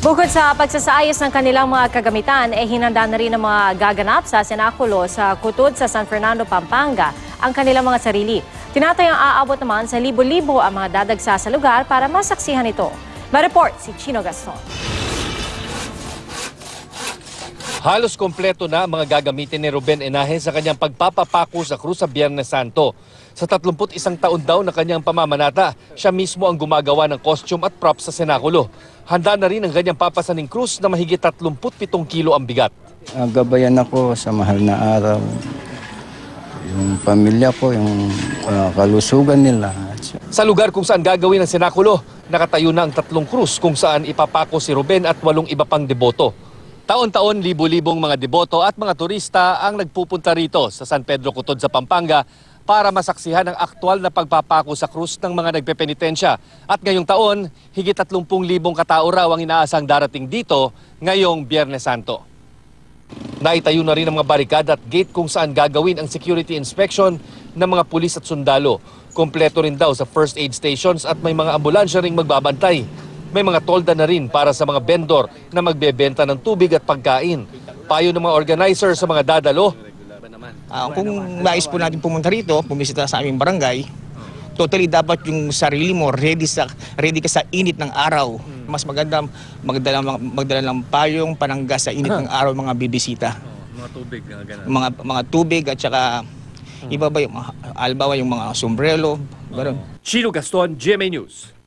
Bukod sa pagsasaayos ng kanilang mga kagamitan, hinanda na rin ng mga gaganap sa senakulo sa Kutod sa San Fernando, Pampanga ang kanilang mga sarili. Tinatayang aabot naman sa libo-libo ang mga dadagsa sa lugar para masaksihan ito. Ma-report si Chino Gaston. Halos kompleto na ang mga gagamitin ni Ruben Enaje sa kanyang pagpapapako sa krus sa Biyernes Santo. Sa 31 taon daw na kanyang pamamanata, siya mismo ang gumagawa ng costume at props sa senakulo. Handa na rin ang kanyang papasaning krus na mahigit 37 kilo ang bigat. Gabayan ako sa mahal na araw. Yung pamilya ko, yung kalusugan nila. Sa lugar kung saan gagawin ang senakulo, nakatayo na ang 3 krus kung saan ipapako si Ruben at 8 iba pang deboto. Taon-taon, libo-libong mga deboto at mga turista ang nagpupunta rito sa San Pedro Kutod sa Pampanga para masaksihan ang aktwal na pagpapako sa krus ng mga nagpepenitensya. At ngayong taon, higit 30,000 katao raw ang inaasang darating dito ngayong Biyernes Santo. Naitayo na rin ang mga barikad at gate kung saan gagawin ang security inspection ng mga pulis at sundalo. Kompleto rin daw sa first aid stations at may mga ambulansya ring magbabantay. May mga tolda na rin para sa mga vendor na magbebenta ng tubig at pagkain. Payo ng mga organizer sa mga dadalo. Kung nais po natin pumunta rito, pumisita sa aming barangay, totally dapat yung sarili mo ready ka sa init ng araw. Mas maganda magdala ng payong, pananggas sa init ng araw mga bibisita. Mga tubig na ganun. Mga tubig at saka iba ba yung albawa yung mga sombrero, gano'n. Chino Gaston, GMA News.